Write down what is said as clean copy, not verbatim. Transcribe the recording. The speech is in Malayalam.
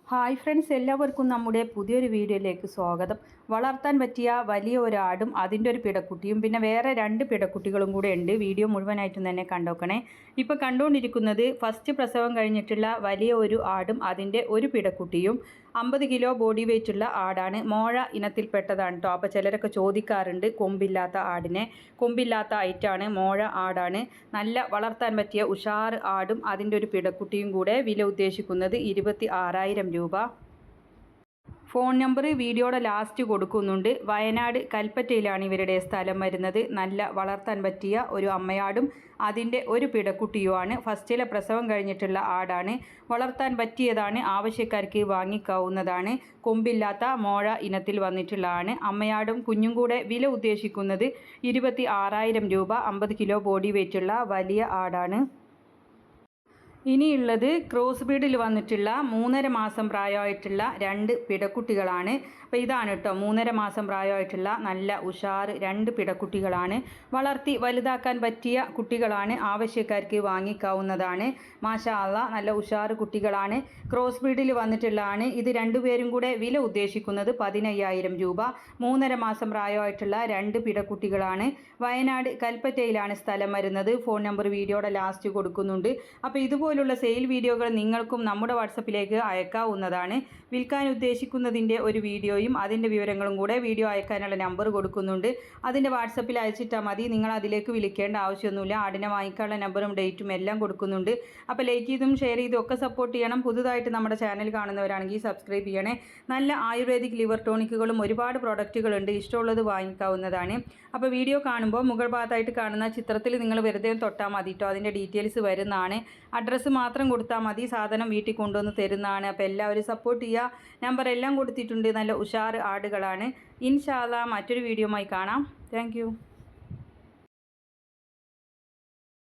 ഹായ് ഫ്രണ്ട്സ്, എല്ലാവർക്കും നമ്മുടെ പുതിയൊരു വീഡിയോയിലേക്ക് സ്വാഗതം. വളർത്താൻ പറ്റിയ വലിയ ഒരു ആടും അതിൻ്റെ ഒരു പിടക്കുട്ടിയും പിന്നെ വേറെ 2 പിടക്കുട്ടികളും കൂടെ ഉണ്ട്. വീഡിയോ മുഴുവനായിട്ടും തന്നെ കണ്ടോക്കണേ. ഇപ്പോൾ കണ്ടുകൊണ്ടിരിക്കുന്നത് ഫസ്റ്റ് പ്രസവം കഴിഞ്ഞിട്ടുള്ള വലിയ ഒരു ആടും അതിൻ്റെ ഒരു പിടക്കുട്ടിയും 50 കിലോ ബോഡി വെയ്റ്റുള്ള ആടാണ്. മോഴ ഇനത്തിൽപ്പെട്ടതാണ് കേട്ടോ. അപ്പോൾ ചിലരൊക്കെ ചോദിക്കാറുണ്ട് കൊമ്പില്ലാത്ത ആടിനെ. കൊമ്പില്ലാത്ത ഐറ്റാണ്, മോഴ ആടാണ്. നല്ല വളർത്താൻ പറ്റിയ ഉഷാർ ആടും അതിൻ്റെ ഒരു പിടക്കുട്ടിയും കൂടെ. വില ഉദ്ദേശിക്കുന്നത് 26,000 രൂപ. ഫോൺ നമ്പർ വീഡിയോയുടെ ലാസ്റ്റ് കൊടുക്കുന്നുണ്ട്. വയനാട് കൽപ്പറ്റയിലാണ് ഇവരുടെ സ്ഥലം വരുന്നത്. നല്ല വളർത്താൻ പറ്റിയ ഒരു അമ്മയാടും അതിൻ്റെ ഒരു പിടക്കുട്ടിയുമാണ്. ഫസ്റ്റിലെ പ്രസവം കഴിഞ്ഞിട്ടുള്ള ആടാണ്. വളർത്താൻ പറ്റിയതാണ്, ആവശ്യക്കാർക്ക് വാങ്ങിക്കാവുന്നതാണ്. കൊമ്പില്ലാത്ത മോഴ ഇനത്തിൽ വന്നിട്ടുള്ളതാണ്. അമ്മയാടും കുഞ്ഞും കൂടെ. വില ഉദ്ദേശിക്കുന്നത് 26,000 രൂപ. 50 കിലോ ബോഡി വെയ്റ്റുള്ള വലിയ ആടാണ്. ഇനിയുള്ളത് ക്രോസ് ബ്രീഡിൽ വന്നിട്ടുള്ള 3.5 മാസം പ്രായമായിട്ടുള്ള 2 പിടക്കുട്ടികളാണ്. അപ്പോൾ ഇതാണ് കേട്ടോ 3.5 മാസം പ്രായമായിട്ടുള്ള നല്ല ഉഷാർ 2 പിടക്കുട്ടികളാണ്. വളർത്തി വലുതാക്കാൻ പറ്റിയ കുട്ടികളാണ്, ആവശ്യക്കാർക്ക് വാങ്ങിക്കാവുന്നതാണ്. മാഷാ അല്ലാഹ്, നല്ല ഉഷാർ കുട്ടികളാണ്. ക്രോസ് ബ്രീഡിൽ വന്നിട്ടുള്ളതാണ്. ഇത് രണ്ടുപേരും കൂടെ. വില ഉദ്ദേശിക്കുന്നത് 15,000 രൂപ. 3.5 മാസം പ്രായമായിട്ടുള്ള 2 പിടക്കുട്ടികളാണ്. വയനാട് കൽപ്പറ്റയിലാണ് സ്ഥലം വരുന്നത്. ഫോൺ നമ്പർ വീഡിയോയുടെ ലാസ്റ്റ് കൊടുക്കുന്നുണ്ട്. അപ്പോൾ ഇതുപോലുള്ള സെയിൽ വീഡിയോകൾ നിങ്ങൾക്കും നമ്മുടെ വാട്സപ്പിലേക്ക് അയക്കാവുന്നതാണ്. വിൽക്കാൻ ഉദ്ദേശിക്കുന്നതിൻ്റെ ഒരു വീഡിയോയും അതിൻ്റെ വിവരങ്ങളും കൂടെ വീഡിയോ അയക്കാനുള്ള നമ്പർ കൊടുക്കുന്നുണ്ട്. അതിൻ്റെ വാട്സപ്പിൽ അയച്ചിട്ടാൽ മതി. നിങ്ങൾ അതിലേക്ക് വിളിക്കേണ്ട ആവശ്യമൊന്നുമില്ല. ആടിനെ വാങ്ങിക്കാനുള്ള നമ്പറും ഡേറ്റും എല്ലാം കൊടുക്കുന്നുണ്ട്. അപ്പോൾ ലൈക്ക് ചെയ്തും ഷെയർ ചെയ്തും ഒക്കെ സപ്പോർട്ട് ചെയ്യണം. പുതുതായിട്ട് നമ്മുടെ ചാനൽ കാണുന്നവരാണെങ്കിൽ സബ്സ്ക്രൈബ് ചെയ്യണേ. നല്ല ആയുർവേദിക് ലിവർ ടോണിക്കുകളും ഒരുപാട് പ്രോഡക്റ്റുകളുണ്ട്. ഇഷ്ടമുള്ളത് വാങ്ങിക്കാവുന്നതാണ്. അപ്പോൾ വീഡിയോ കാണുമ്പോൾ മുകൾ ഭാഗത്തായിട്ട് കാണുന്ന ചിത്രത്തിൽ നിങ്ങൾ വെറുതെ തൊട്ടാൽ മതി കേട്ടോ. അതിൻ്റെ ഡീറ്റെയിൽസ് വരുന്നതാണ്. അഡ്രസ്സ് മാത്രം കൊടുത്താൽ മതി. സാധനം വീട്ടിൽ കൊണ്ടുവന്ന് തരുന്നതാണ്. അപ്പോൾ എല്ലാവരും സപ്പോർട്ട് ചെയ്യുക. നമ്പർ എല്ലാം കൊടുത്തിട്ടുണ്ട്. നല്ല ഉഷാർ ആടുകളാണ്. ഇൻഷാ അല്ലാഹ് മറ്റൊരു വീഡിയോയുമായി കാണാം. താങ്ക്